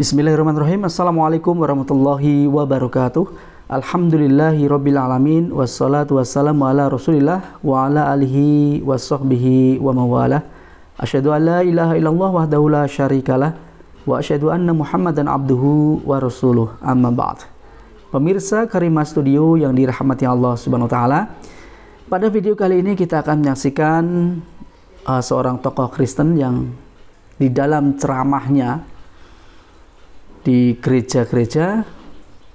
Bismillahirrahmanirrahim. Assalamualaikum warahmatullahi wabarakatuh. Alhamdulillahirabbil alamin wassalatu wassalamu ala Rasulillah wa ala alihi washabbihi wa mawalah. Asyhadu an la ilaha illallah wahdahu la syarikalah wa asyhadu anna Muhammadan abduhu wa rasuluh. Amma ba'd. Pemirsa Karimah Studio yang dirahmati Allah Subhanahu wa taala. Pada video kali ini kita akan menyaksikan seorang tokoh Kristen yang di dalam ceramahnya di gereja-gereja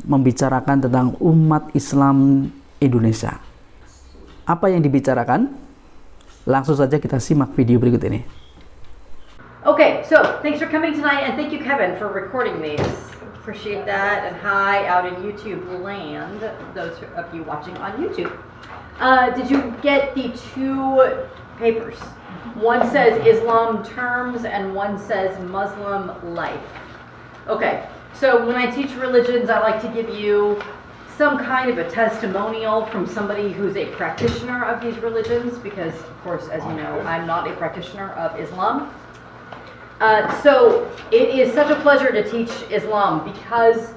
membicarakan tentang umat Islam Indonesia. Apa yang dibicarakan? Langsung saja kita simak video berikut ini. Okay, so thanks for coming tonight, and thank you, Kevin, for recording these. Appreciate that, and hi out in YouTube land, those of you watching on YouTube. Did you get the two papers? One says Islam terms, and one says Muslim life. Okay, so when I teach religions, I like to give you some kind of a testimonial from somebody who's a practitioner of these religions, because, of course, as you know, I'm not a practitioner of Islam. So it is such a pleasure to teach Islam, because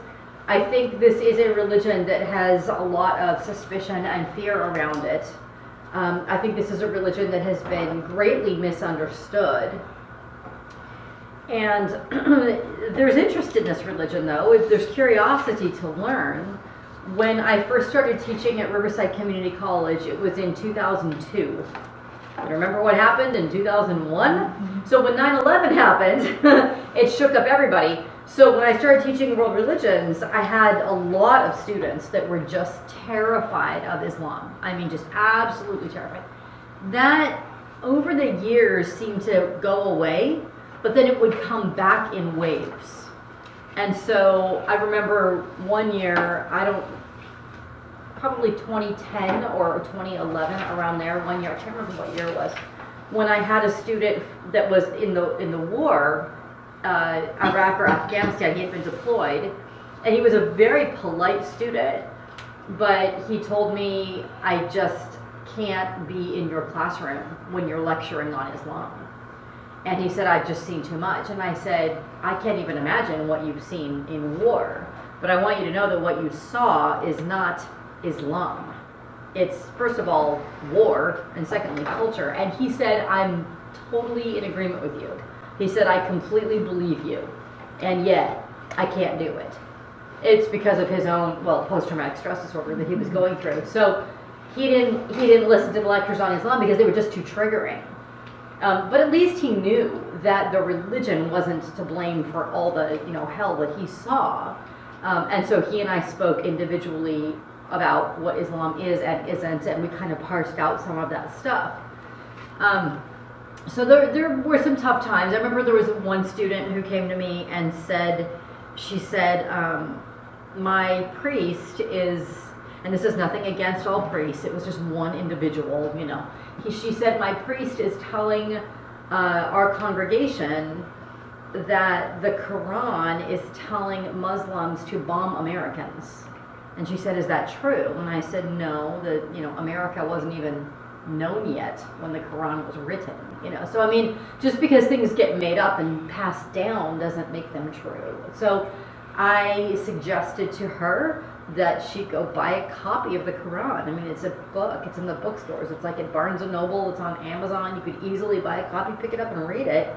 I think this is a religion that has a lot of suspicion and fear around it. I think this is a religion that has been greatly misunderstood. And there's interest in this religion, though. There's curiosity to learn. When I first started teaching at Riverside Community College, it was in 2002. You remember what happened in 2001? Mm-hmm. So when 9/11 happened, it shook up everybody. So when I started teaching world religions, I had a lot of students that were just terrified of Islam. I mean, just absolutely terrified. That, over the years, seemed to go away. But then it would come back in waves. And so I remember one year, probably 2010 or 2011, around there, one year, I can't remember what year it was, when I had a student that was in the war, Iraq or Afghanistan. He had been deployed, and he was a very polite student, but he told me, I just can't be in your classroom when you're lecturing on Islam. And he said, I've just seen too much. And I said, I can't even imagine what you've seen in war. But I want you to know that what you saw is not Islam. It's, first of all, war, and secondly, culture. And he said, I'm totally in agreement with you. He said, I completely believe you. And yet, I can't do it. It's because of his own, post-traumatic stress disorder that he was going through. So he didn't listen to the lectures on Islam because they were just too triggering. But at least he knew that the religion wasn't to blame for all the hell that he saw. And so he and I spoke individually about what Islam is and isn't, and we kind of parsed out some of that stuff. So there were some tough times. I remember there was one student who came to me and she said, my priest is, and this is nothing against all priests, it was just one individual, she said, my priest is telling our congregation that the Quran is telling Muslims to bomb Americans. And she said, is that true? And I said, no, America wasn't even known yet when the Quran was written. So I mean, just because things get made up and passed down doesn't make them true. So I suggested to her that she go buy a copy of the Quran. I mean, it's a book. It's in the bookstores. It's like at Barnes & Noble. It's on Amazon. You could easily buy a copy, pick it up, and read it.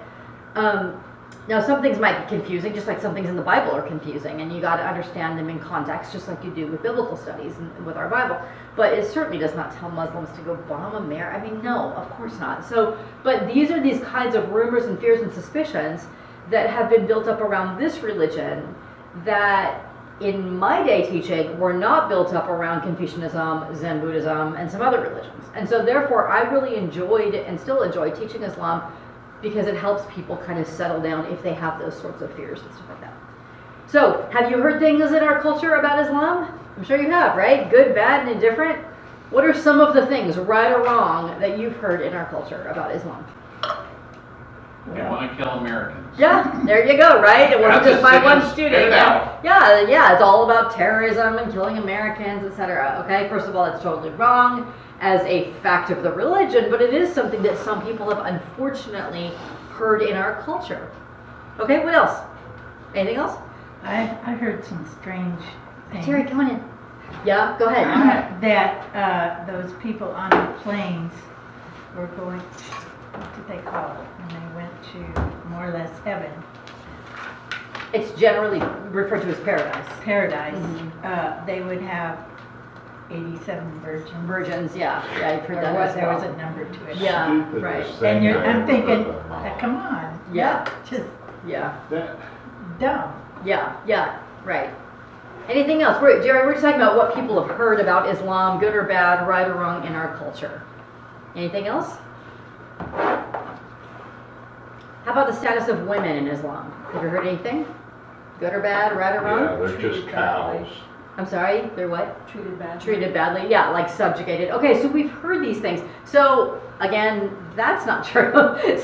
Now, some things might be confusing, just like some things in the Bible are confusing, and you got to understand them in context, just like you do with biblical studies and with our Bible. But it certainly does not tell Muslims to go bomb America. I mean, no, of course not. So, but these are these kinds of rumors and fears and suspicions that have been built up around this religion that in my day teaching were not built up around Confucianism, Zen Buddhism, and some other religions. And so therefore I really enjoyed and still enjoy teaching Islam because it helps people kind of settle down if they have those sorts of fears and stuff like that. So, have you heard things in our culture about Islam? I'm sure you have, right? Good, bad, and indifferent. What are some of the things, right or wrong, that you've heard in our culture about Islam? They want to kill Americans. Yeah, there you go, right? It wasn't just by one student. Yeah, it's all about terrorism and killing Americans, etc. Okay, first of all, it's totally wrong as a fact of the religion, but it is something that some people have unfortunately heard in our culture. Okay, what else? Anything else? I heard some strange things. Terry, come on in. Yeah, go ahead. That those people on the planes were going, what did they call it, when they went to more or less heaven, It's generally referred to as paradise. paradise, they would have 87 virgins. Virgins, yeah, I've heard Or that what, as there was well. a number to it. Yeah, Stupidest right. thing And I I'm ever thinking, heard in my life. come on, Yeah, just yeah, That- dumb. yeah, right. Anything else? Jerry, we're talking about what people have heard about Islam, good or bad, right or wrong in our culture. Anything else? How about the status of women in Islam? Have you heard anything? Good or bad, right or wrong? Yeah, they're just cows. I'm sorry, they're what? Treated badly. Treated badly, yeah, like subjugated. Okay, so we've heard these things. So again, that's not true.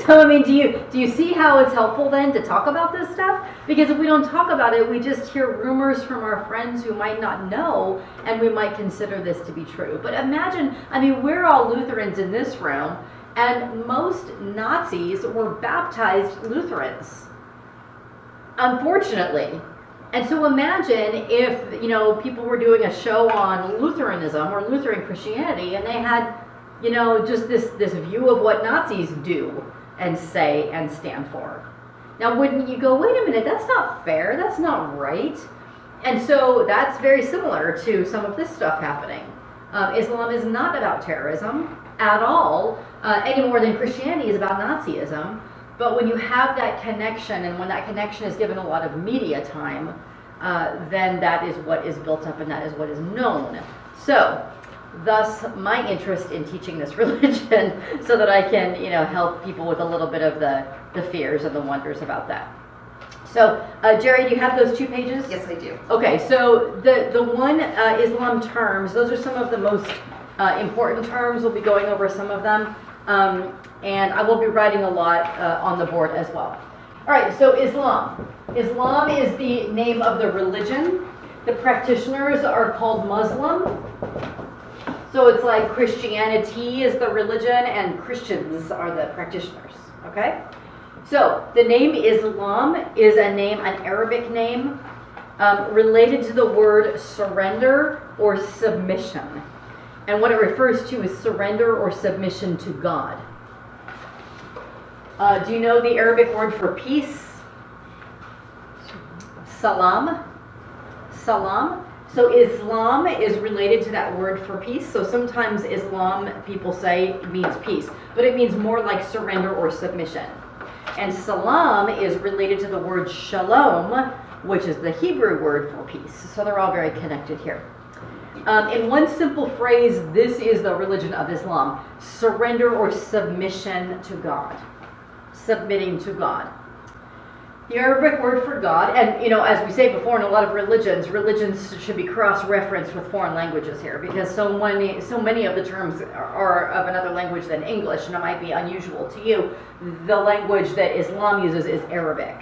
So I mean, do you see how it's helpful then to talk about this stuff? Because if we don't talk about it, we just hear rumors from our friends who might not know, and we might consider this to be true. But imagine, I mean, we're all Lutherans in this room, and most Nazis were baptized Lutherans, unfortunately. And so imagine if, you know, people were doing a show on Lutheranism or Lutheran Christianity, and they had, you know, just this view of what Nazis do and say and stand for. Now, wouldn't you go, wait a minute, that's not fair, that's not right? And so that's very similar to some of this stuff happening. Islam is not about terrorism at all, any more than Christianity is about Nazism. But when you have that connection, and when that connection is given a lot of media time, then that is what is built up and that is what is known. So, thus my interest in teaching this religion so that I can, you know, help people with a little bit of the fears and the wonders about that. So, Jerry, do you have those 2 pages? Yes, I do. Okay, so the one Islam terms, those are some of the most important terms. We'll be going over some of them. And I will be writing a lot on the board as well. All right, so Islam. Islam is the name of the religion. The practitioners are called Muslim. So it's like Christianity is the religion and Christians are the practitioners, okay? So the name Islam is a name, an Arabic name, related to the word surrender or submission. And what it refers to is surrender or submission to God. Do you know the Arabic word for peace? Salam. Salam. So Islam is related to that word for peace. So sometimes Islam, people say, means peace. But it means more like surrender or submission. And salam is related to the word shalom, which is the Hebrew word for peace. So they're all very connected here. In one simple phrase, this is the religion of Islam. Surrender or submission to God. Submitting to God. The Arabic word for God, and you know, as we say before, in a lot of religions should be cross-referenced with foreign languages here, because so many of the terms are of another language than English, and it might be unusual to you. The language that Islam uses is Arabic.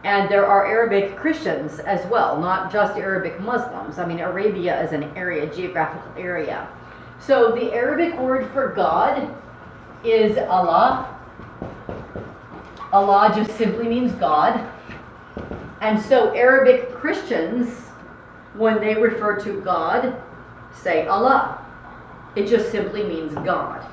And there are Arabic Christians as well, not just Arabic Muslims. I mean, Arabia is an area, geographical area. So the Arabic word for God is Allah. Allah just simply means God. And so Arabic Christians, when they refer to God, say Allah. It just simply means God.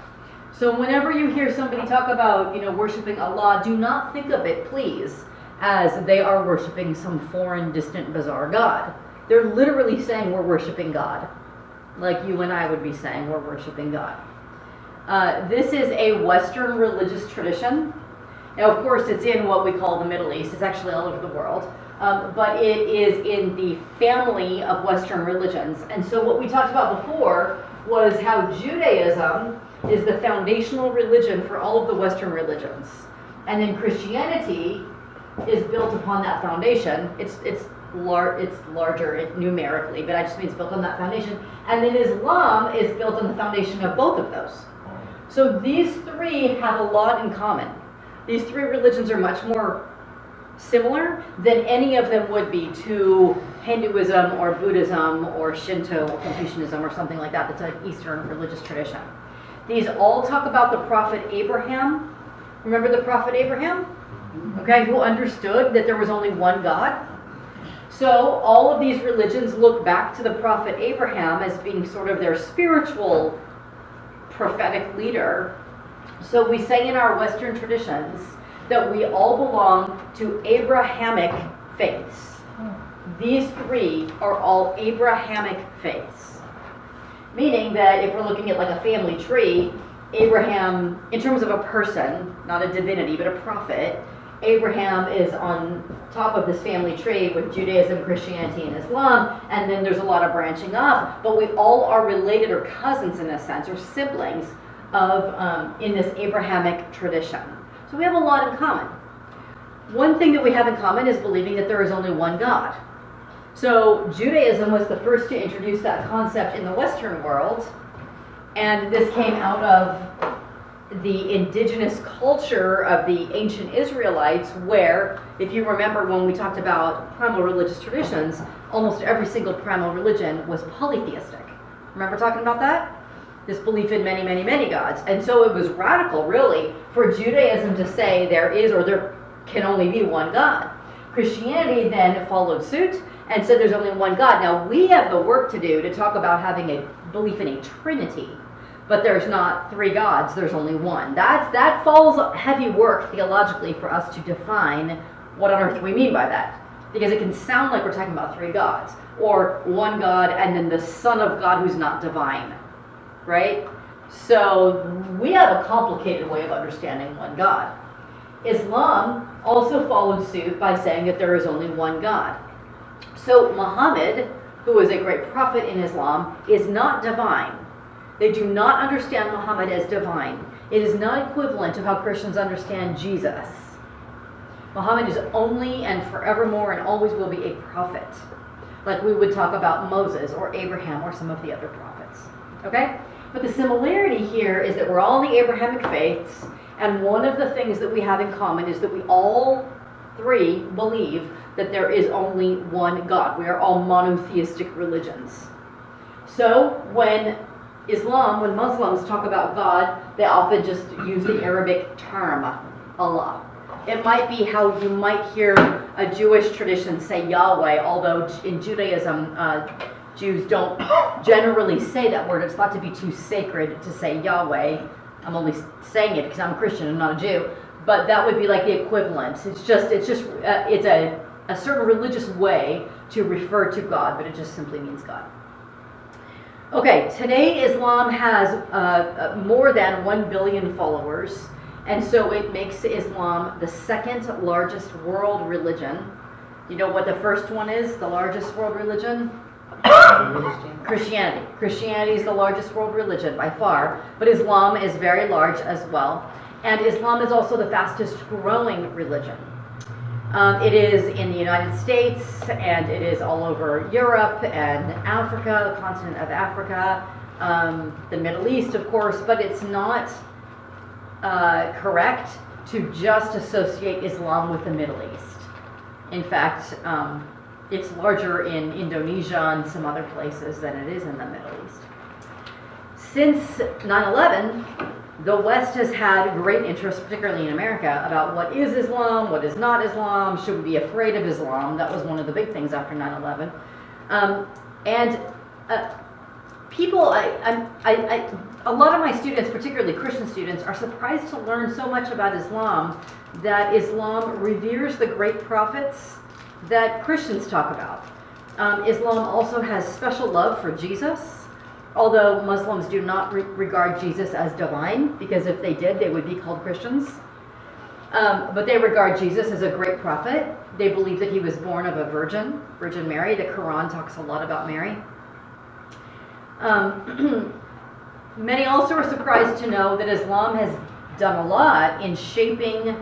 So whenever you hear somebody talk about, you know, worshiping Allah, do not think of it, please, as they are worshiping some foreign, distant, bizarre God. They're literally saying we're worshiping God, like you and I would be saying we're worshiping God. This is a Western religious tradition. Now, of course, it's in what we call the Middle East. It's actually all over the world. But it is in the family of Western religions. And so what we talked about before was how Judaism is the foundational religion for all of the Western religions. And then Christianity is built upon that foundation. It's larger numerically, but I just mean it's built on that foundation. And then Islam is built on the foundation of both of those. So these three have a lot in common. These three religions are much more similar than any of them would be to Hinduism or Buddhism or Shinto or Confucianism or something like that. That's an Eastern religious tradition. These all talk about the prophet Abraham. Remember the prophet Abraham? Okay, who understood that there was only one God? So all of these religions look back to the prophet Abraham as being sort of their spiritual prophetic leader. So we say in our Western traditions that we all belong to Abrahamic faiths. These three are all Abrahamic faiths. Meaning that if we're looking at like a family tree, Abraham, in terms of a person, not a divinity, but a prophet, Abraham is on top of this family tree with Judaism, Christianity, and Islam, and then there's a lot of branching off, but we all are related or cousins in a sense, or siblings of in this Abrahamic tradition. So we have a lot in common. One thing that we have in common is believing that there is only one God. So Judaism was the first to introduce that concept in the Western world, and this came out of the indigenous culture of the ancient Israelites, where, if you remember when we talked about primal religious traditions, almost every single primal religion was polytheistic. Remember talking about that? This belief in many, many, many gods. And so it was radical, really, for Judaism to say there is or there can only be one God. Christianity then followed suit and said there's only one God. Now, we have the work to do to talk about having a belief in a trinity. But there's not three gods, there's only one. That falls heavy work theologically for us to define what on earth we mean by that. Because it can sound like we're talking about three gods, or one God and then the Son of God who's not divine, right? So we have a complicated way of understanding one God. Islam also followed suit by saying that there is only one God. So Muhammad, who is a great prophet in Islam, is not divine. They do not understand Muhammad as divine. It is not equivalent to how Christians understand Jesus. Muhammad is only and forevermore and always will be a prophet, like we would talk about Moses or Abraham or some of the other prophets. Okay? But the similarity here is that we're all in the Abrahamic faiths, and one of the things that we have in common is that we all three believe that there is only one God. We are all monotheistic religions. So when Muslims talk about God, they often just use the Arabic term, Allah. It might be how you might hear a Jewish tradition say Yahweh, although in Judaism, Jews don't generally say that word. It's thought to be too sacred to say Yahweh. I'm only saying it because I'm a Christian and not a Jew. But that would be like the equivalent. It's a certain religious way to refer to God, but it just simply means God. Okay, today Islam has more than 1 billion followers, and so it makes Islam the second largest world religion. You know what the first one is, the largest world religion? Christianity. Christianity is the largest world religion by far, but Islam is very large as well. And Islam is also the fastest growing religion. It is in the United States, and it is all over Europe and Africa, the continent of Africa, the Middle East, of course, but it's not correct to just associate Islam with the Middle East. In fact, it's larger in Indonesia and some other places than it is in the Middle East. Since 9/11, the West has had great interest, particularly in America, about what is Islam, what is not Islam, should we be afraid of Islam? That was one of the big things after 9/11. People, a lot of my students, particularly Christian students, are surprised to learn so much about Islam, that Islam reveres the great prophets that Christians talk about. Islam also has special love for Jesus, although Muslims do not regard Jesus as divine, because if they did, they would be called Christians. But they regard Jesus as a great prophet. They believe that he was born of a Virgin Mary. The Quran talks a lot about Mary. Many also are surprised to know that Islam has done a lot in shaping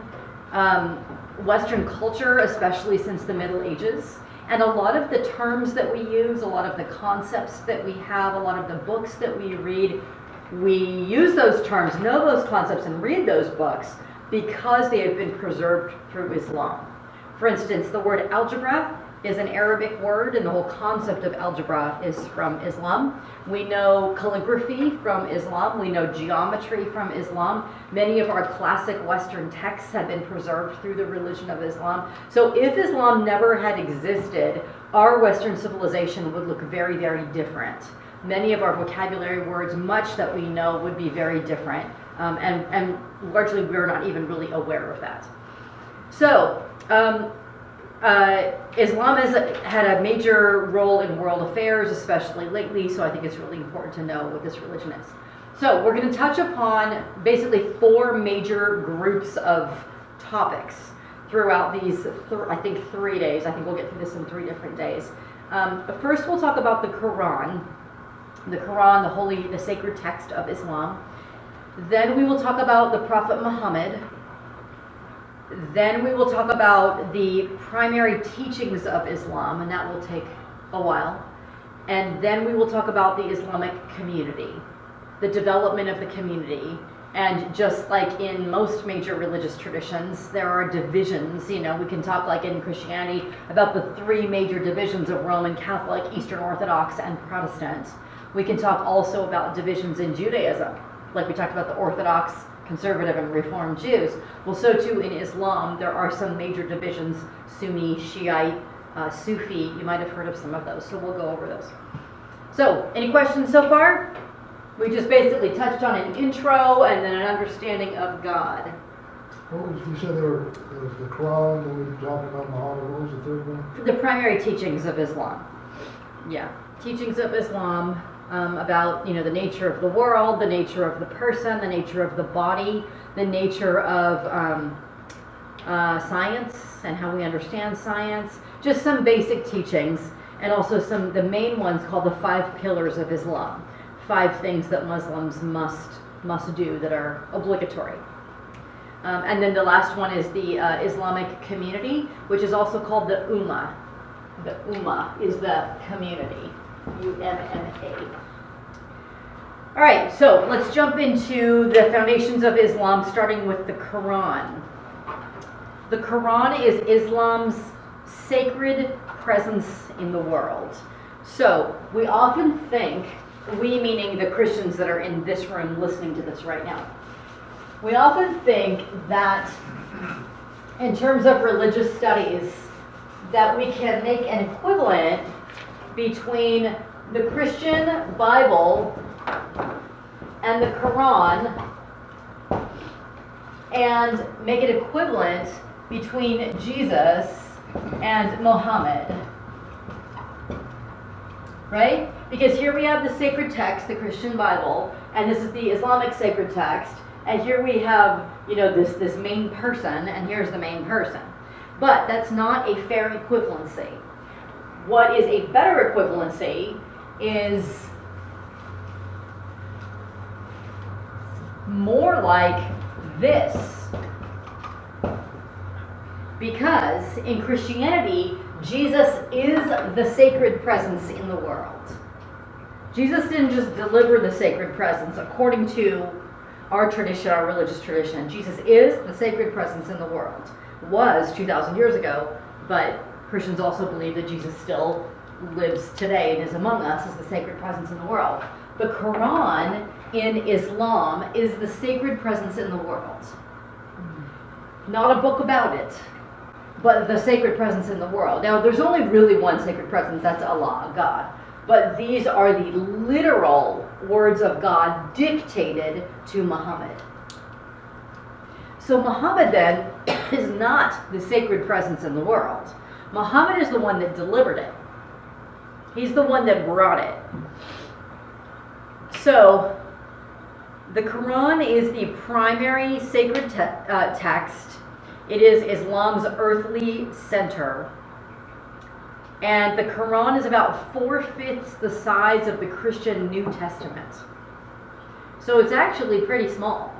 Western culture, especially since the Middle Ages. And a lot of the terms that we use, a lot of the concepts that we have, a lot of the books that we read, we use those terms, know those concepts, and read those books because they have been preserved through Islam. For instance, the word algebra is an Arabic word, and the whole concept of algebra is from Islam. We know calligraphy from Islam. We know geometry from Islam. Many of our classic Western texts have been preserved through the religion of Islam. So if Islam never had existed, our Western civilization would look very, very different. Many of our vocabulary words, much that we know, would be very different. And largely we're not even really aware of that. So, Islam has had a major role in world affairs, especially lately, so I think it's really important to know what this religion is. So we're going to touch upon basically 4 major groups of topics throughout these, I think 3 days. I think we'll get through this in 3 different days. First we'll talk about the Quran, the sacred text of Islam. Then we will talk about the Prophet Muhammad. Then we will talk about the primary teachings of Islam, and that will take a while. And then we will talk about the Islamic community, the development of the community. And just like in most major religious traditions, there are divisions. We can talk like in Christianity about the 3 major divisions of Roman Catholic, Eastern Orthodox, and Protestant. We can talk also about divisions in Judaism, like we talked about the Orthodox, Conservative, and Reformed Jews. Well, so too in Islam, there are some major divisions: Sunni, Shiite, Sufi. You might have heard of some of those, so we'll go over those. So, any questions so far? We just basically touched on an intro and then an understanding of God. What was, you said there was the Quran, then we were talking about Muhammad. What was the third one? The primary teachings of Islam. Yeah, teachings of Islam about the nature of the world, the nature of the person, the nature of the body, the nature of science and how we understand science. Just some basic teachings, and also the main ones called the 5 pillars of Islam. 5 things that Muslims must do that are obligatory. And then the last one is the Islamic community, which is also called the Ummat. The Ummah is the community. UMMA. All right, so let's jump into the foundations of Islam, starting with the Quran. The Quran is Islam's sacred presence in the world. So we often think, we meaning the Christians that are in this room listening to this right now, we often think that in terms of religious studies that we can make an equivalent between the Christian Bible and the Quran and make it equivalent between Jesus and Muhammad. Right? Because here we have the sacred text, the Christian Bible, and this is the Islamic sacred text, and here we have, this main person, and here's the main person. But that's not a fair equivalency. What is a better equivalency is more like this. Because in Christianity, Jesus is the sacred presence in the world. Jesus didn't just deliver the sacred presence according to our tradition, our religious tradition. Jesus is the sacred presence in the world. Was 2,000 years ago, but Christians also believe that Jesus still lives today and is among us as the sacred presence in the world. The Quran in Islam is the sacred presence in the world. Not a book about it, but the sacred presence in the world. Now, there's only really one sacred presence, that's Allah, God. But these are the literal words of God dictated to Muhammad. So Muhammad then is not the sacred presence in the world. Muhammad is the one that delivered it. He's the one that brought it. So the Quran is the primary sacred text. It is Islam's earthly center. And the Quran is about 4/5 the size of the Christian New Testament. So it's actually pretty small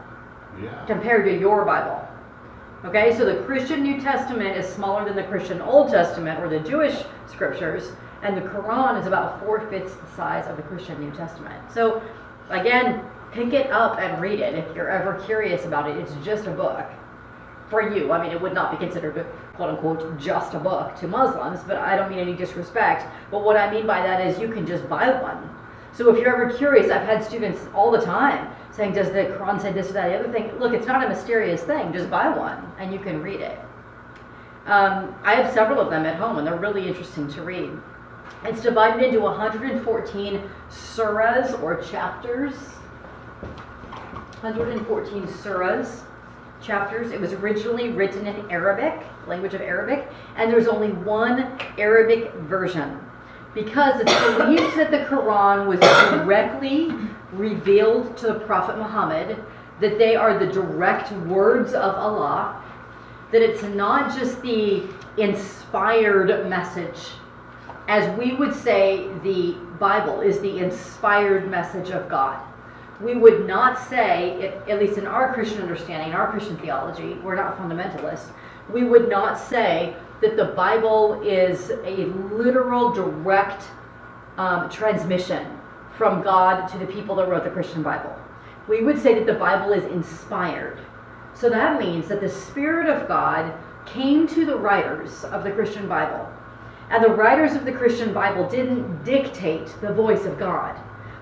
compared to your Bible. Okay, so the Christian New Testament is smaller than the Christian Old Testament or the Jewish scriptures, and the Quran is about 4/5 the size of the Christian New Testament. So again, pick it up and read it if you're ever curious about it. It's just a book. For you, I mean, it would not be considered, quote unquote, just a book to Muslims, but I don't mean any disrespect. But what I mean by that is you can just buy one. So if you're ever curious, I've had students all the time saying, does the Quran say this or that, the other thing? Look, it's not a mysterious thing. Just buy one and you can read it. I have several of them at home, and they're really interesting to read. It's divided into 114 surahs or chapters. 114 surahs, chapters. It was originally written in Arabic, language of Arabic, and there's only one Arabic version because it's believed that the Quran was directly revealed to the Prophet Muhammad, that they are the direct words of Allah, that it's not just the inspired message. As we would say, the Bible is the inspired message of God. We would not say, at least in our Christian understanding, in our Christian theology, we're not fundamentalists, we would not say that the Bible is a literal, direct transmission from God to the people that wrote the Christian Bible. We would say that the Bible is inspired. So that means that the Spirit of God came to the writers of the Christian Bible. And the writers of the Christian Bible didn't dictate the voice of God,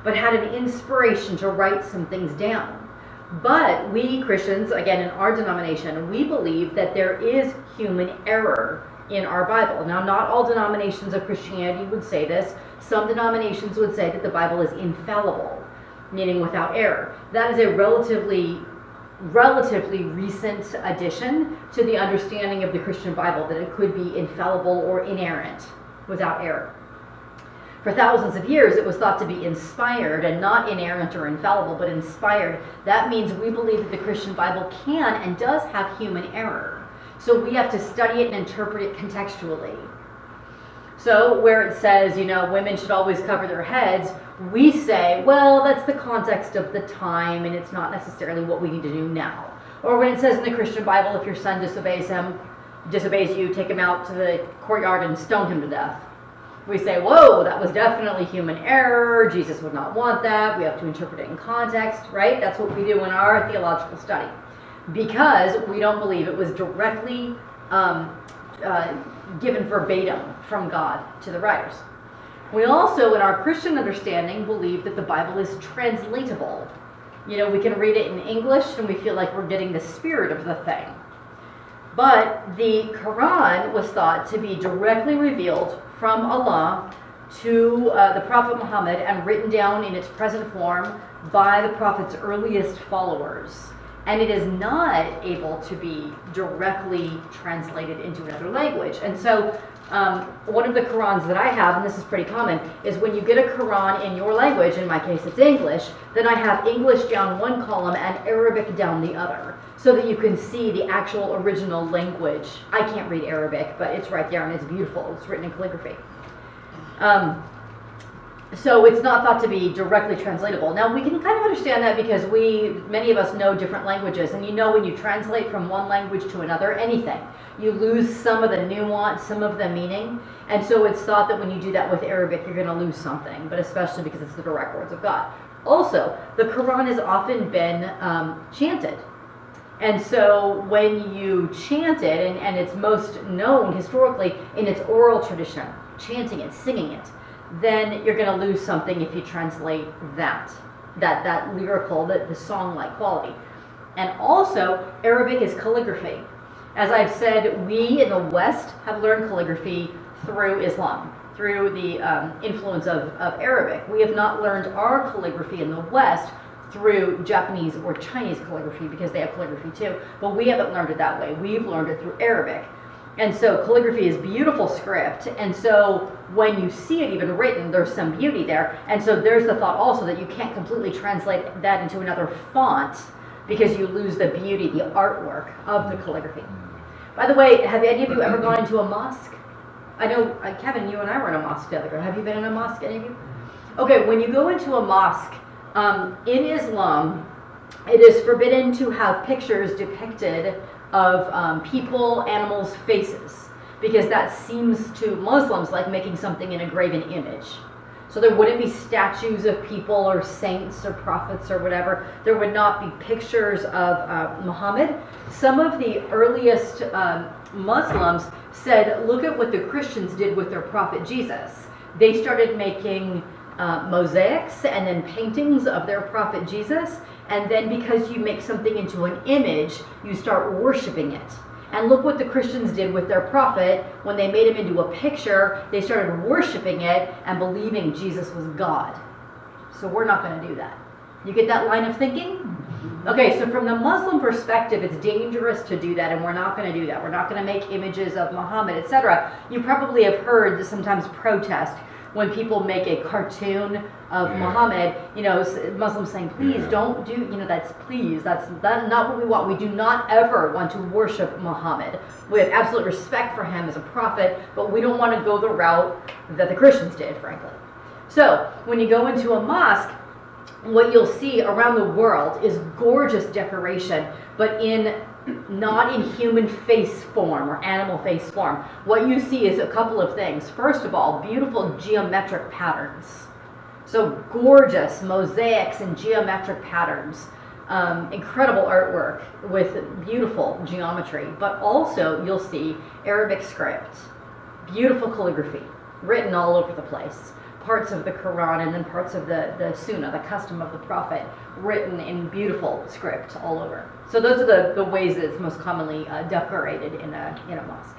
but had an inspiration to write some things down. But we Christians, again in our denomination, we believe that there is human error in our Bible. Now, not all denominations of Christianity would say this. Some denominations would say that the Bible is infallible, meaning without error. That is a relatively recent addition to the understanding of the Christian Bible, that it could be infallible or inerrant, without error. For thousands of years, it was thought to be inspired, and not inerrant or infallible, but inspired. That means we believe that the Christian Bible can and does have human error. So we have to study it and interpret it contextually. So where it says, women should always cover their heads, we say, well, that's the context of the time, and it's not necessarily what we need to do now. Or when it says in the Christian Bible, if your son disobeys you, take him out to the courtyard and stone him to death. We say, whoa, that was definitely human error. Jesus would not want that. We have to interpret it in context, right? That's what we do in our theological study. Because we don't believe it was directly given verbatim from God to the writers. We also, in our Christian understanding, believe that the Bible is translatable. We can read it in English and we feel like we're getting the spirit of the thing. But the Quran was thought to be directly revealed from Allah to the Prophet Muhammad and written down in its present form by the Prophet's earliest followers. And it is not able to be directly translated into another language. And so one of the Qurans that I have, and this is pretty common, is when you get a Quran in your language, in my case it's English, then I have English down one column and Arabic down the other, so that you can see the actual original language. I can't read Arabic, but it's right there and it's beautiful. It's written in calligraphy. So it's not thought to be directly translatable. Now we can kind of understand that because many of us know different languages, and when you translate from one language to another, anything, you lose some of the nuance, some of the meaning, and so it's thought that when you do that with Arabic, you're going to lose something, but especially because it's the direct words of God. Also, the Quran has often been chanted. And so when you chant it, and it's most known historically in its oral tradition, chanting it, singing it, then you're going to lose something if you translate that lyrical, the song-like quality. And also, Arabic is calligraphy. As I've said, we in the West have learned calligraphy through Islam, through the influence of Arabic. We have not learned our calligraphy in the West through Japanese or Chinese calligraphy, because they have calligraphy too, but we haven't learned it that way. We've learned it through Arabic. And so calligraphy is beautiful script, and so when you see it even written, there's some beauty there. And so there's the thought also that you can't completely translate that into another font because you lose the beauty, the artwork of the calligraphy. By the way, have any of you ever gone into a mosque? I know, Kevin, you and I were in a mosque the other day. Have you been in a mosque, any of you? Okay, when you go into a mosque, in Islam, it is forbidden to have pictures depicted of people, animals' faces, because that seems to Muslims like making something in a graven image. So there wouldn't be statues of people or saints or prophets or whatever. There would not be pictures of Muhammad. Some of the earliest Muslims said, look at what the Christians did with their prophet Jesus. They started making mosaics and then paintings of their prophet Jesus, and then because you make something into an image, you start worshiping it. And look what the Christians did with their prophet. When they made him into a picture, they started worshiping it and believing Jesus was God. So we're not going to do that. You get that line of thinking? Okay, so from the Muslim perspective, it's dangerous to do that, and we're not going to do that. We're not going to make images of Muhammad, etc. You probably have heard the sometimes protest when people make a cartoon of Muhammad, Muslims saying, please don't do, that's not what we want. We do not ever want to worship Muhammad. We have absolute respect for him as a prophet, but we don't want to go the route that the Christians did, frankly. So when you go into a mosque, what you'll see around the world is gorgeous decoration, but not in human face form or animal face form. What you see is a couple of things. First of all, beautiful geometric patterns. So gorgeous mosaics and geometric patterns. Incredible artwork with beautiful geometry. But also you'll see Arabic script, beautiful calligraphy, written all over the place. Parts of the Quran and then parts of the Sunnah, the custom of the Prophet, written in beautiful script all over. So those are the ways that it's most commonly decorated in a mosque.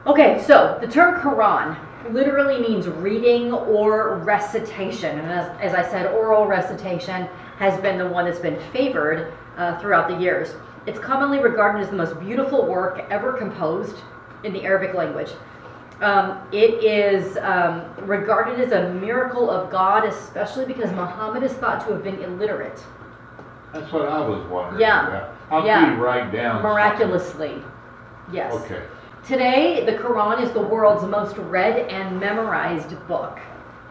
Okay, so the term Quran literally means reading or recitation. And as I said, oral recitation has been the one that's been favored throughout the years. It's commonly regarded as the most beautiful work ever composed in the Arabic language. It is regarded as a miracle of God, especially because Muhammad is thought to have been illiterate. That's what I was wondering. Yeah. How can you write down Miraculously. Yes. something? Okay. Today, the Quran is the world's most read and memorized book.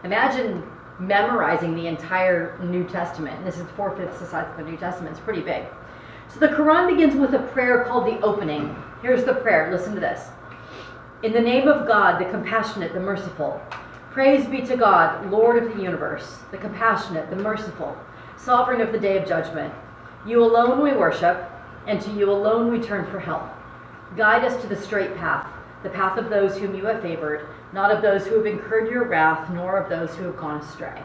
Imagine memorizing the entire New Testament. This is 4/5 the size of the New Testament. It's pretty big. So the Quran begins with a prayer called the opening. Here's the prayer. Listen to this. In the name of God, the compassionate, the merciful. Praise be to God, Lord of the universe, the compassionate, the merciful, sovereign of the day of judgment. You alone we worship, and to you alone we turn for help. Guide us to the straight path, the path of those whom you have favored, not of those who have incurred your wrath, nor of those who have gone astray.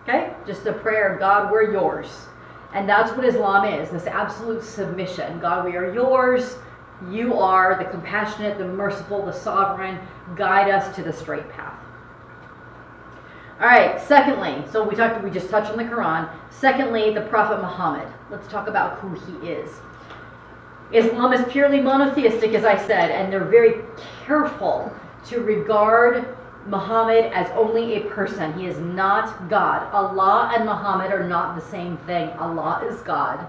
Okay? Just a prayer, God, we're yours. And that's what Islam is, this absolute submission. God, we are yours. You are the compassionate, the merciful, the sovereign. Guide us to the straight path. All right, secondly, so we just touched on the Quran. Secondly, the Prophet Muhammad. Let's talk about who he is. Islam is purely monotheistic, as I said, and they're very careful to regard Muhammad as only a person. He is not God. Allah and Muhammad are not the same thing. Allah is God.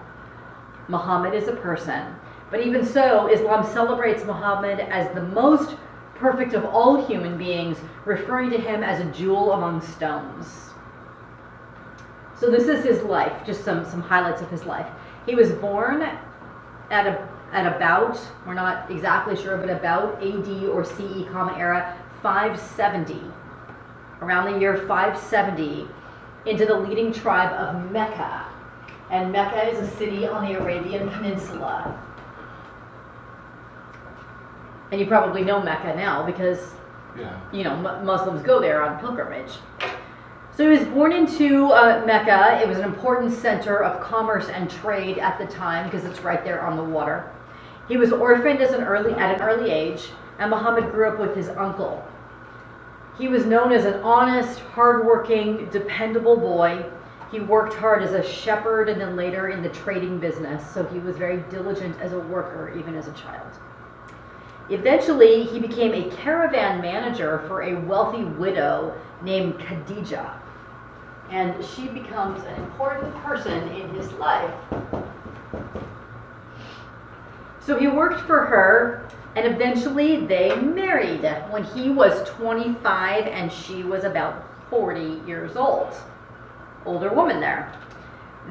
Muhammad is a person. But even so, Islam celebrates Muhammad as the most perfect of all human beings, referring to him as a jewel among stones. So this is his life, just some highlights of his life. He was born at about, we're not exactly sure, but about AD or CE, Common Era, 570. Around the year 570, into the leading tribe of Mecca. And Mecca is a city on the Arabian Peninsula. And you probably know Mecca now because, Muslims go there on pilgrimage. So he was born into Mecca. It was an important center of commerce and trade at the time because it's right there on the water. He was orphaned at an early age, and Muhammad grew up with his uncle. He was known as an honest, hardworking, dependable boy. He worked hard as a shepherd and then later in the trading business, so he was very diligent as a worker, even as a child. Eventually, he became a caravan manager for a wealthy widow named Khadija, and she becomes an important person in his life. So he worked for her, and eventually they married when he was 25 and she was about 40 years old. Older woman there.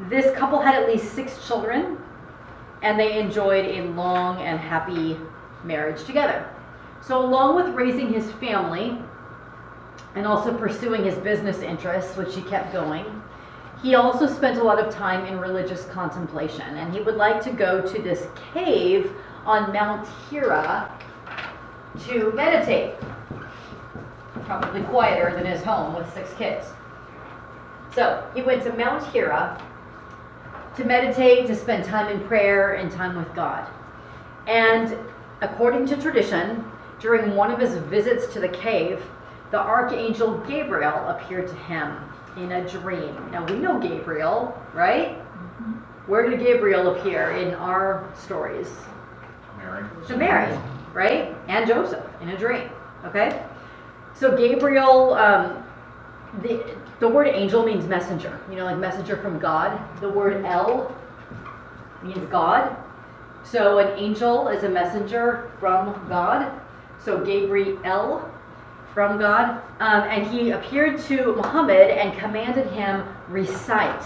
This couple had at least 6 children, and they enjoyed a long and happy marriage together. So along with raising his family and also pursuing his business interests, which he kept going, he also spent a lot of time in religious contemplation, and he would like to go to this cave on Mount Hira to meditate. Probably quieter than his home with 6 kids. So he went to Mount Hira to meditate, to spend time in prayer and time with God. And according to tradition, during one of his visits to the cave, the archangel Gabriel appeared to him in a dream. Now we know Gabriel, right? Where did Gabriel appear in our stories? Mary. To Mary, right? And Joseph in a dream. Okay? So Gabriel, the word angel means messenger. You know, like messenger from God. The word El means God. So an angel is a messenger from God. So Gabriel from God. And he appeared to Muhammad and commanded him, recite.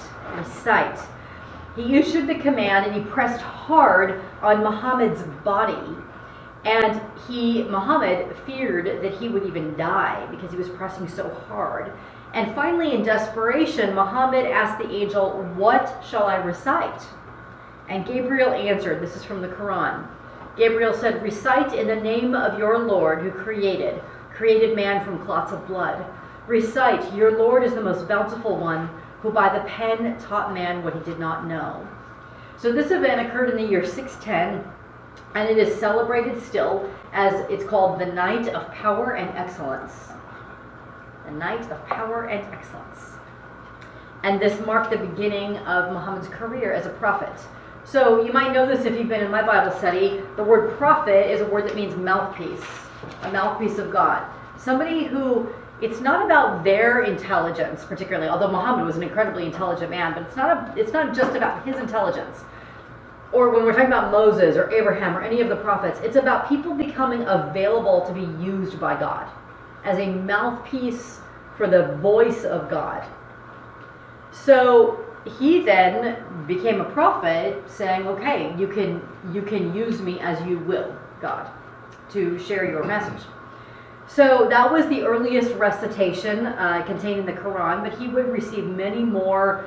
He issued the command and he pressed hard on Muhammad's body. And Muhammad feared that he would even die because he was pressing so hard. And finally, in desperation, Muhammad asked the angel, "What shall I recite?" And Gabriel answered, this is from the Quran. Gabriel said, "Recite in the name of your Lord who created man from clots of blood. Recite, your Lord is the most bountiful one, who by the pen taught man what he did not know." So this event occurred in the year 610, and it is celebrated still as it's called the Night of Power and Excellence. The Night of Power and Excellence. And this marked the beginning of Muhammad's career as a prophet. So you might know this if you've been in my Bible study. The word prophet is a word that means mouthpiece, a mouthpiece of God. Somebody who, it's not about their intelligence particularly, although Muhammad was an incredibly intelligent man, but it's not just about his intelligence. Or when we're talking about Moses or Abraham or any of the prophets, it's about people becoming available to be used by God as a mouthpiece for the voice of God. So he then became a prophet saying, okay, you can use me as you will, God, to share your message. So that was the earliest recitation contained in the Quran, but he would receive many more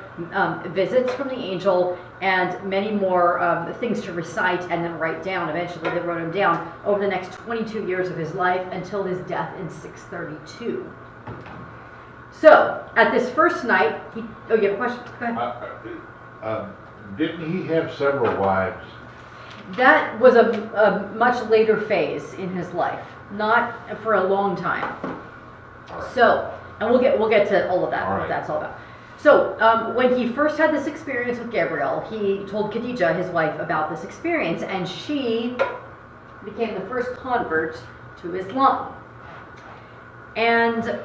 visits from the angel and many more things to recite and then write down. Eventually they wrote him down over the next 22 years of his life until his death in 632. So at this first night, you have a question? Go ahead. Didn't he have several wives? That was a much later phase in his life. Not for a long time. All right. So, and we'll get to all of that, All right. what that's all about. So, when he first had this experience with Gabriel, he told Khadijah, his wife, about this experience, and she became the first convert to Islam. And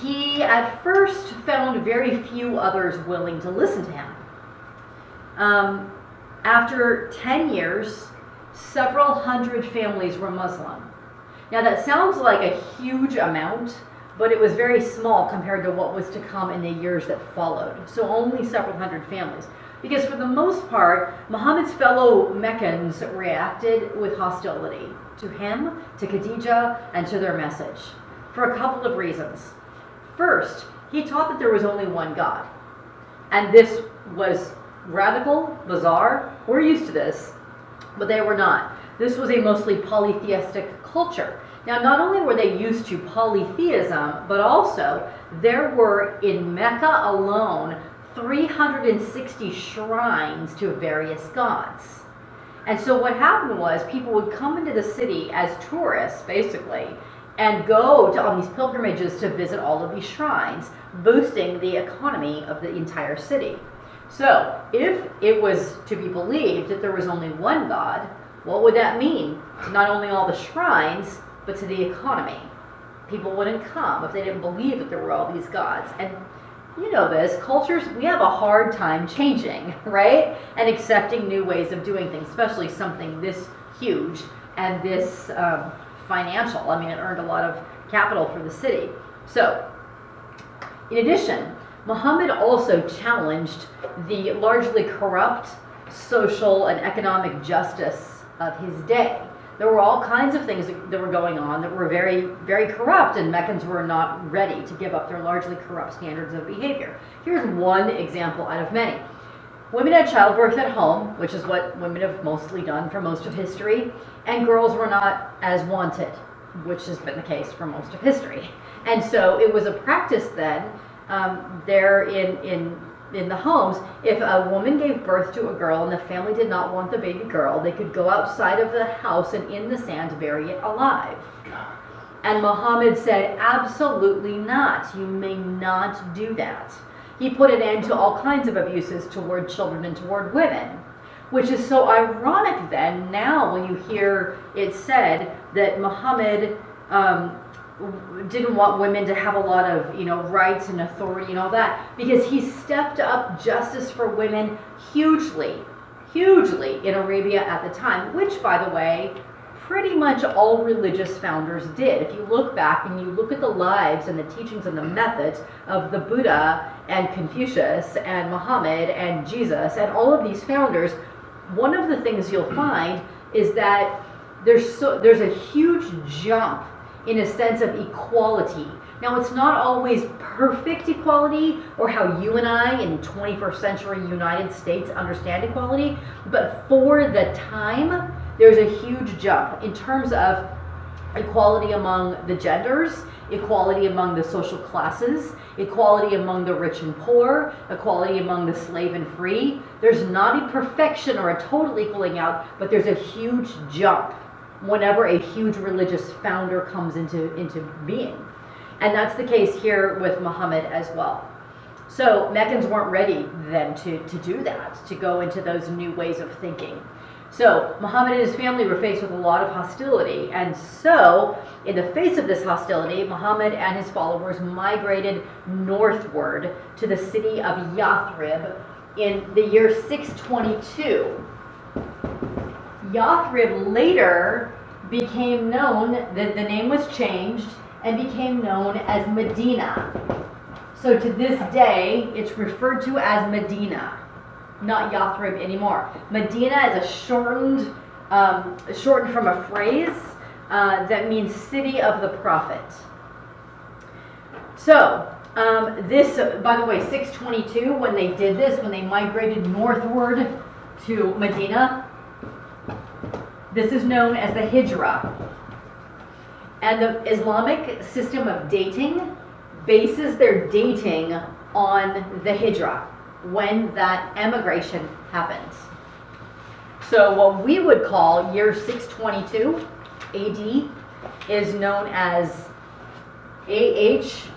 he, at first, found very few others willing to listen to him. After 10 years, several hundred families were Muslim. Now that sounds like a huge amount, but it was very small compared to what was to come in the years that followed. So only several hundred families. Because for the most part, Muhammad's fellow Meccans reacted with hostility to him, to Khadijah, and to their message. For a couple of reasons. First, he taught that there was only one God. And this was radical, bizarre. We're used to this, but they were not. This was a mostly polytheistic culture. Now, not only were they used to polytheism, but also there were in Mecca alone 360 shrines to various gods. And so what happened was people would come into the city as tourists, basically, and go on these pilgrimages to visit all of these shrines, boosting the economy of the entire city. So, if it was to be believed that there was only one God, what would that mean to not only all the shrines, but to the economy? People wouldn't come if they didn't believe that there were all these gods. And you know this, cultures, we have a hard time changing, right? And accepting new ways of doing things, especially something this huge and this financial. I mean, it earned a lot of capital for the city. So, in addition, Muhammad also challenged the largely corrupt social and economic justice of his day. There were all kinds of things that were going on that were very, very corrupt, and Meccans were not ready to give up their largely corrupt standards of behavior. Here's one example out of many. Women had childbirth at home, which is what women have mostly done for most of history, and girls were not as wanted, which has been the case for most of history. And so it was a practice then, there in in the homes, if a woman gave birth to a girl and the family did not want the baby girl, they could go outside of the house and in the sand bury it alive. And Muhammad said, absolutely not. You may not do that. He put an end to all kinds of abuses toward children and toward women, which is so ironic then now when you hear it said that Muhammad didn't want women to have a lot of, rights and authority and all that, because he stepped up justice for women hugely in Arabia at the time, which, by the way, pretty much all religious founders did. If you look back and you look at the lives and the teachings and the methods of the Buddha and Confucius and Muhammad and Jesus and all of these founders, one of the things you'll find is that there's a huge jump in a sense of equality. Now, it's not always perfect equality or how you and I in 21st century United States understand equality, but for the time, there's a huge jump in terms of equality among the genders, equality among the social classes, equality among the rich and poor, equality among the slave and free. There's not a perfection or a total equaling out, but there's a huge jump whenever a huge religious founder comes into being. And that's the case here with Muhammad as well. So Meccans weren't ready then to do that, to go into those new ways of thinking. So Muhammad and his family were faced with a lot of hostility. And so in the face of this hostility, Muhammad and his followers migrated northward to the city of Yathrib in the year 622. Yathrib later became known, the name was changed and became known as Medina. So to this day, it's referred to as Medina, not Yathrib anymore. Medina is a shortened from a phrase that means city of the prophet. So this, by the way, 622, when they did this, when they migrated northward to Medina, this is known as the Hijrah. And the Islamic system of dating bases their dating on the Hijrah, when that emigration happens. So what we would call year 622 AD is known as AH,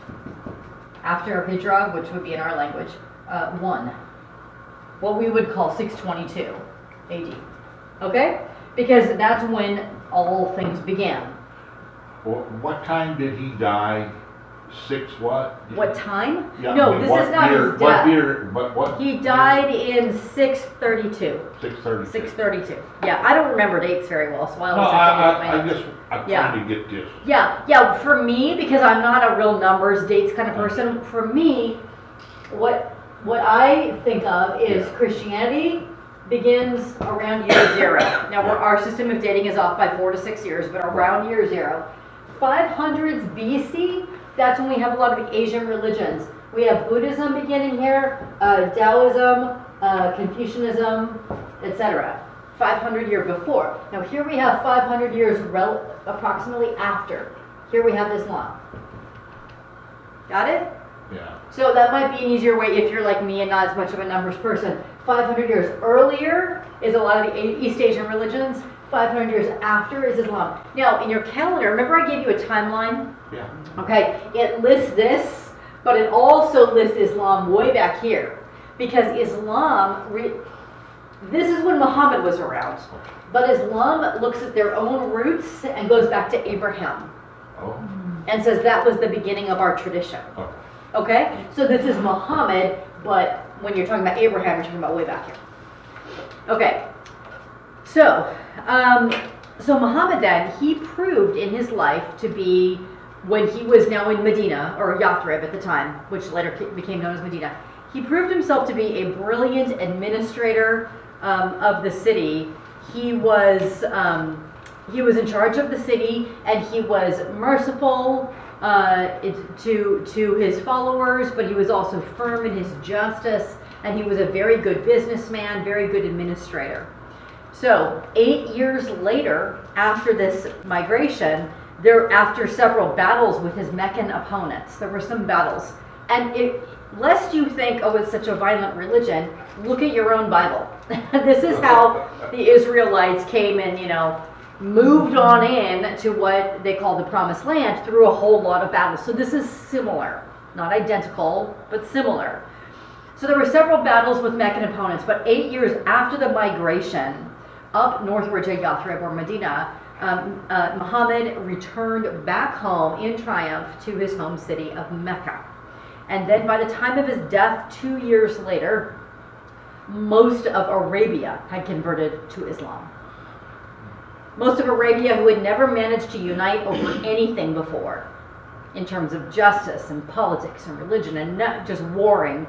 after Hijrah, which would be in our language, 1. What we would call 622 AD. Okay? Because that's when all things began. What time did he die? 6 what? What time? Yeah, No, I mean, this what is not year, his what death. year, what He died in 632. 632. 632. Yeah, I don't remember dates very well, so I No, always have to look at my I'm Yeah. trying to get this. Yeah, for me, because I'm not a real numbers, dates kind of person, for me, what I think of is Yeah. Christianity begins around year 0. Now, our system of dating is off by 4 to 6 years, but around year 0. 500s BC, that's when we have a lot of the Asian religions. We have Buddhism beginning here, Taoism, Confucianism, etc. 500 years before. Now here we have 500 years approximately after. Here we have Islam. Got it? Yeah. So that might be an easier way if you're like me and not as much of a numbers person. 500 years earlier is a lot of the East Asian religions. 500 years after is Islam. Now, in your calendar, remember I gave you a timeline? Yeah. Okay, it lists this, but it also lists Islam way back here. Because Islam, this is when Muhammad was around. But Islam looks at their own roots and goes back to Abraham. Oh. And says that was the beginning of our tradition. Okay. Okay? So this is Muhammad, but when you're talking about Abraham, you're talking about way back here. Okay. So Muhammad then, he proved in his life to be, when he was now in Medina, or Yathrib at the time, which later became known as Medina, he proved himself to be a brilliant administrator of the city. He was in charge of the city, and he was merciful to his followers, but he was also firm in his justice, and he was a very good businessman, very good administrator. So 8 years later, after this migration, after several battles with his Meccan opponents, there were some battles, and lest you think, oh, it's such a violent religion, look at your own Bible. This is how the Israelites came and, moved on in to what they call the Promised Land through a whole lot of battles. So this is similar, not identical, but similar. So there were several battles with Meccan opponents, but 8 years after the migration up northward to Yathrib or Medina, Muhammad returned back home in triumph to his home city of Mecca. And then by the time of his death, 2 years later, most of Arabia had converted to Islam. Most of Arabia, who had never managed to unite over anything before, in terms of justice and politics and religion and not just warring,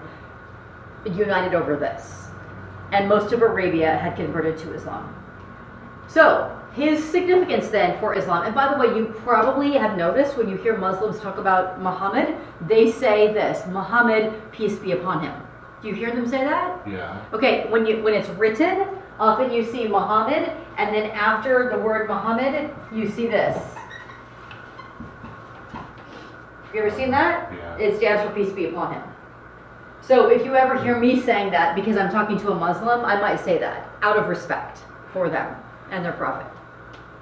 united over this. And most of Arabia had converted to Islam. So, his significance then for Islam, and by the way, you probably have noticed when you hear Muslims talk about Muhammad, they say this, Muhammad, peace be upon him. Do you hear them say that? Yeah. Okay, when it's written, often you see Muhammad, and then after the word Muhammad, you see this. Have you ever seen that? Yeah. It stands for peace be upon him. So if you ever hear me saying that because I'm talking to a Muslim, I might say that out of respect for them and their prophet.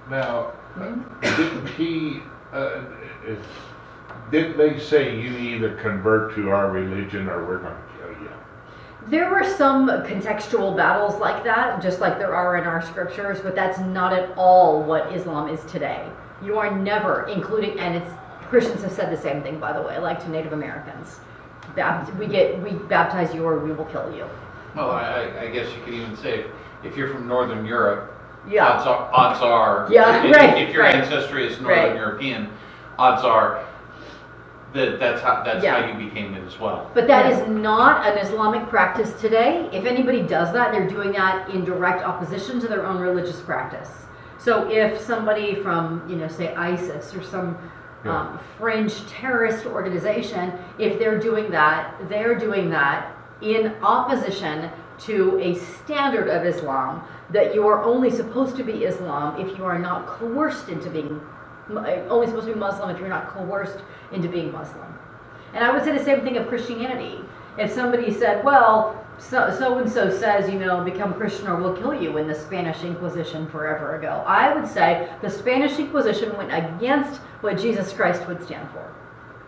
Now, didn't didn't they say you either convert to our religion or we're going to kill you? There were some contextual battles like that, just like there are in our scriptures, but that's not at all what Islam is today. You are never including, and Christians have said the same thing, by the way, like to Native Americans. We baptize you or we will kill you. Well, I guess you could even say if you're from Northern Europe, Yeah. odds are if your ancestry is Northern European, odds are that's how you became it as well. But that is not an Islamic practice today. If anybody does that, they're doing that in direct opposition to their own religious practice. So if somebody from, say ISIS or some fringe terrorist organization, if they're doing that in opposition to a standard of Islam, that you are only supposed to be Islam if you are not coerced into being, only supposed to be Muslim if you're not coerced into being Muslim. And I would say the same thing of Christianity. If somebody said, well, so-and-so says, become Christian or we'll kill you in the Spanish Inquisition forever ago, I would say the Spanish Inquisition went against what Jesus Christ would stand for.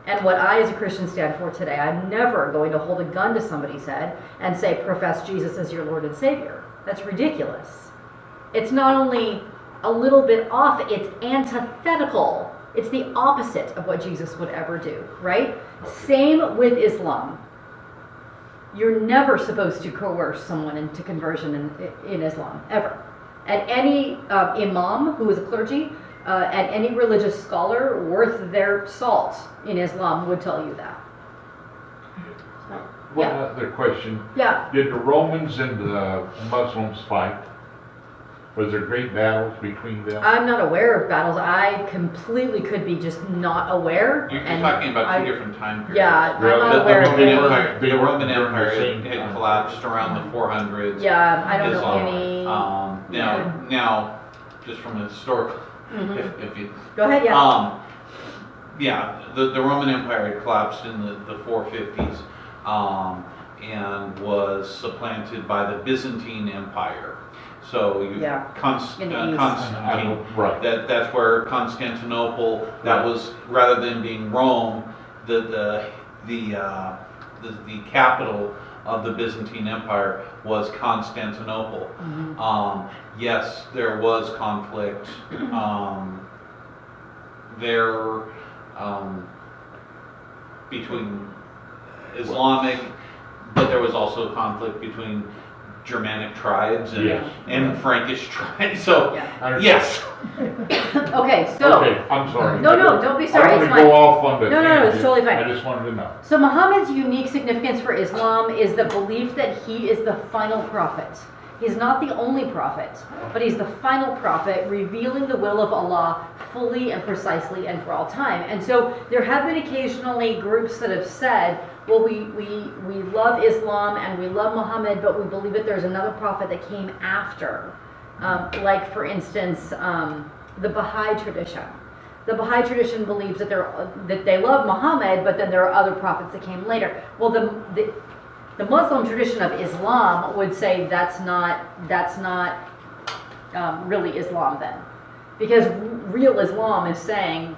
And what I as a Christian stand for today. I'm never going to hold a gun to somebody's head and say, profess Jesus as your Lord and Savior. That's ridiculous. It's not only a little bit off, it's antithetical. It's the opposite of what Jesus would ever do, right? Same with Islam. You're never supposed to coerce someone into conversion in Islam, ever. And any imam who is a clergy, and any religious scholar worth their salt in Islam would tell you that. One other question. Yeah. Did the Romans and the Muslims fight? Was there great battles between them? I'm not aware of battles. I completely could be just not aware. You're talking about two different time periods. Yeah, I'm not aware of any. The Roman Empire had collapsed around the 400s. Yeah, I don't Islam. know any. Now, just from a historical, if you Go ahead, yeah. The Roman Empire had collapsed in the 450s and was supplanted by the Byzantine Empire. So Constantine, right. That's where Constantinople. That was, rather than being Rome, the capital of the Byzantine Empire was Constantinople. Yes, there was conflict there between Islamic, but there was also conflict between Germanic tribes and Frankish tribes. So yes. Okay, so. Okay, I'm sorry. No, don't be sorry. I It's don't fine. go off on the No, it's totally fine. I just wanted to know. So Muhammad's unique significance for Islam is the belief that he is the final prophet. He's not the only prophet, but he's the final prophet, revealing the will of Allah fully and precisely and for all time. And so there have been occasionally groups that have said, well, we love Islam and we love Muhammad, but we believe that there's another prophet that came after. Like, for instance, the Baha'i tradition. The Baha'i tradition believes that that they love Muhammad, but then there are other prophets that came later. Well, the Muslim tradition of Islam would say that's not really Islam then, because real Islam is saying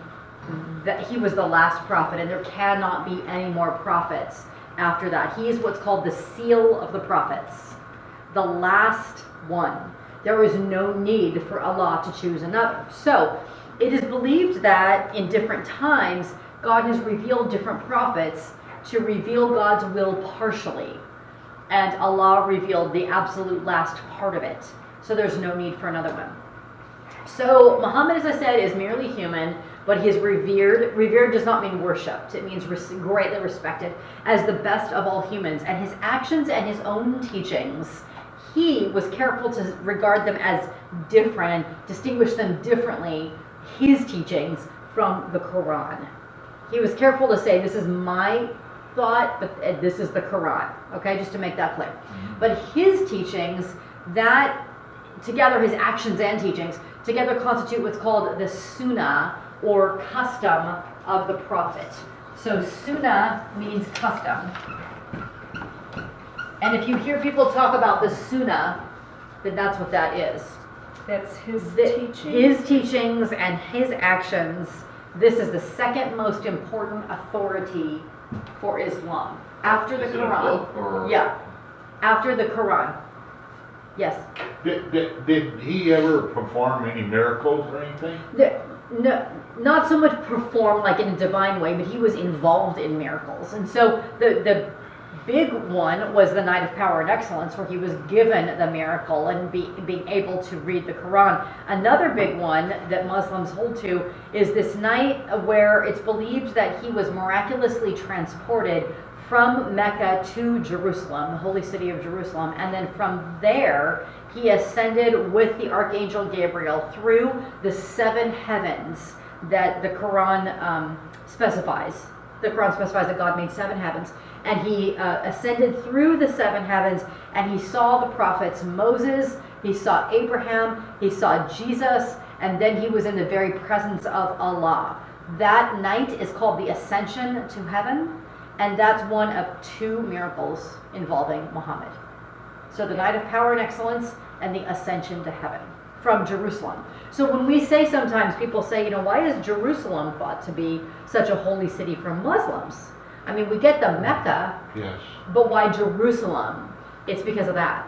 that he was the last prophet, and there cannot be any more prophets after that. He is what's called the seal of the prophets, the last one. There is no need for Allah to choose another. So it is believed that in different times, God has revealed different prophets to reveal God's will partially. And Allah revealed the absolute last part of it. So there's no need for another one. So Muhammad, as I said, is merely human, but he is revered. Revered does not mean worshipped. It means greatly respected as the best of all humans. And his actions and his own teachings, he was careful to regard them as different, distinguish them differently, his teachings from the Quran. He was careful to say, this is my thought, but this is the Quran. Okay, just to make that clear. But his teachings, that together, his actions and teachings, together constitute what's called the Sunnah, or custom of the Prophet. So Sunnah means custom. And if you hear people talk about the Sunnah, then that's what that is. That's his teaching? His teachings and his actions. This is the second most important authority for Islam. After the Is it a Quran. book or- Yeah. After the Quran. Yes. Did he ever perform any miracles or anything? No, not so much perform like in a divine way, but he was involved in miracles. And so the big one was the Night of Power and Excellence, where he was given the miracle and being able to read the Quran. Another big one that Muslims hold to is this night where it's believed that he was miraculously transported from Mecca to Jerusalem, the holy city of Jerusalem, and then from there he ascended with the Archangel Gabriel through the 7 heavens that the Quran specifies. The Quran specifies that God made 7 heavens, and he ascended through the 7 heavens, and he saw the prophets Moses, he saw Abraham, he saw Jesus, and then he was in the very presence of Allah. That night is called the Ascension to Heaven, and that's one of 2 miracles involving Muhammad. So the Night of Power and Excellence and the Ascension to Heaven from Jerusalem. So when we say sometimes, people say, why is Jerusalem thought to be such a holy city for Muslims? I mean, we get the Mecca, Yes. but why Jerusalem? It's because of that.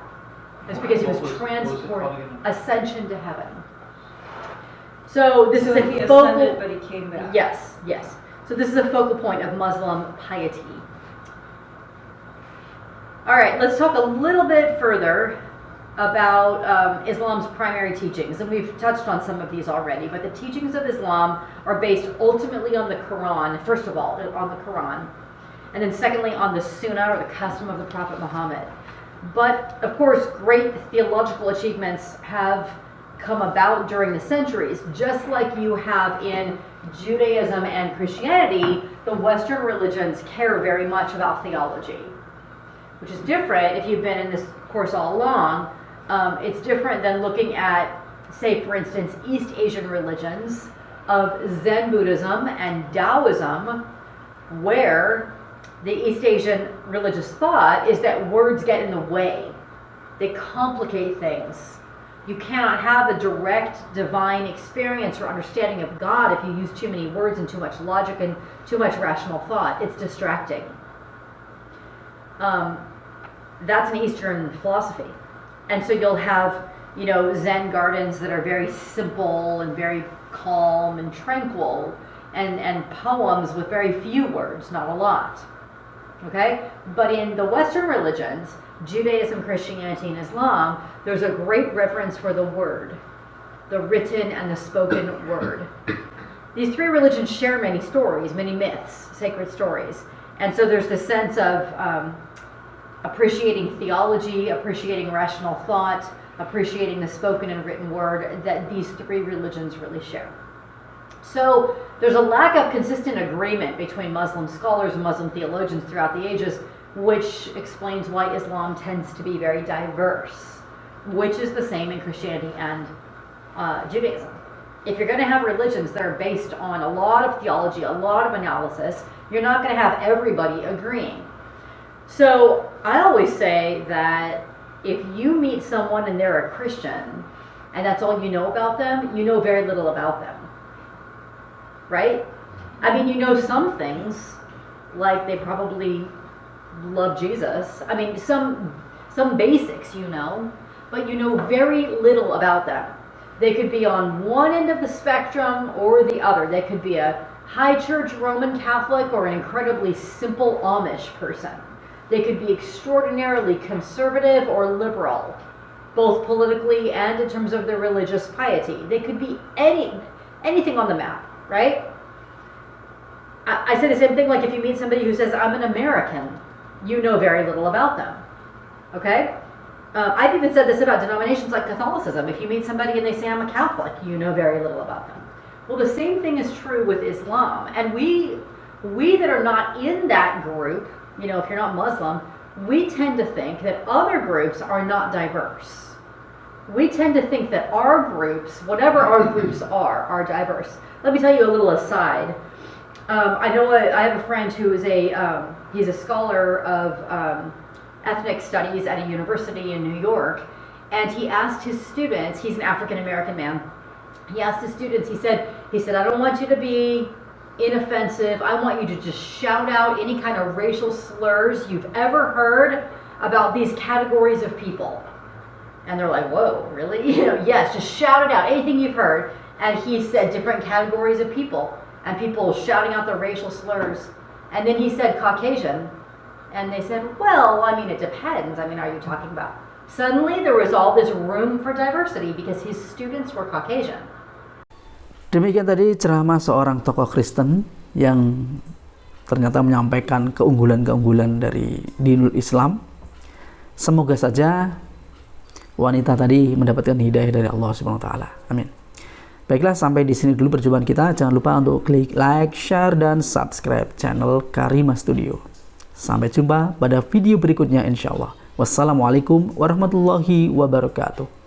It's because he was What was it transported, called again? Ascension to Heaven. So this is So a he focal... ascended, but he came back. Yes, yes. So this is a focal point of Muslim piety. All right, let's talk a little bit further about Islam's primary teachings. And we've touched on some of these already, but the teachings of Islam are based ultimately on the Quran, first of all, on the Quran, and then secondly on the Sunnah, or the custom of the Prophet Muhammad. But, of course, great theological achievements have come about during the centuries, just like you have in Judaism and Christianity. The Western religions care very much about theology, which is different if you've been in this course all along. It's different than looking at, say, for instance, East Asian religions of Zen Buddhism and Taoism, where the East Asian religious thought is that words get in the way. They complicate things. You cannot have a direct divine experience or understanding of God if you use too many words and too much logic and too much rational thought. It's distracting. That's an Eastern philosophy. And so you'll have, Zen gardens that are very simple and very calm and tranquil, and poems with very few words, not a lot. Okay? But in the Western religions, Judaism, Christianity, and Islam, there's a great reverence for the word, the written and the spoken word. These 3 religions share many stories, many myths, sacred stories. And so there's this sense of appreciating theology, appreciating rational thought, appreciating the spoken and written word that these 3 religions really share. So there's a lack of consistent agreement between Muslim scholars and Muslim theologians throughout the ages, which explains why Islam tends to be very diverse, which is the same in Christianity and Judaism. If you're going to have religions that are based on a lot of theology, a lot of analysis, you're not going to have everybody agreeing. So I always say that if you meet someone and they're a Christian, and that's all you know about them, you know very little about them. Right? I mean, you know some things, like they probably love Jesus. I mean, some basics you know, but you know very little about them. They could be on one end of the spectrum or the other. They could be a high church Roman Catholic or an incredibly simple Amish person. They could be extraordinarily conservative or liberal, both politically and in terms of their religious piety. They could be anything on the map, right? I say the same thing, like if you meet somebody who says, I'm an American, you know very little about them, okay? I've even said this about denominations like Catholicism. If you meet somebody and they say, I'm a Catholic, you know very little about them. Well, the same thing is true with Islam. And we that are not in that group, you know, if you're not Muslim, we tend to think that other groups are not diverse. We tend to think that our groups, whatever our groups are diverse. Let me tell you a little aside. I have a friend who is he's a scholar of ethnic studies at a university in New York, and he asked his students, he's an African American man, he asked his students, he said, I don't want you to be inoffensive, I want you to just shout out any kind of racial slurs you've ever heard about these categories of people. And they're like, whoa, really? You know, yes, just shout it out, anything you've heard. And he said different categories of people, and people shouting out the racial slurs. And then he said Caucasian, and they said, well, I mean, it depends. I mean, are you talking about? Suddenly there was all this room for diversity because his students were Caucasian. Demikian tadi ceramah seorang tokoh Kristen yang ternyata menyampaikan keunggulan-keunggulan dari dinul Islam. Semoga saja wanita tadi mendapatkan hidayah dari Allah Subhanahu wa taala. Amin. Baiklah, sampai di sini dulu perjumpaan kita. Jangan lupa untuk klik like, share, dan subscribe channel Karima Studio. Sampai jumpa pada video berikutnya insyaallah. Wassalamualaikum warahmatullahi wabarakatuh.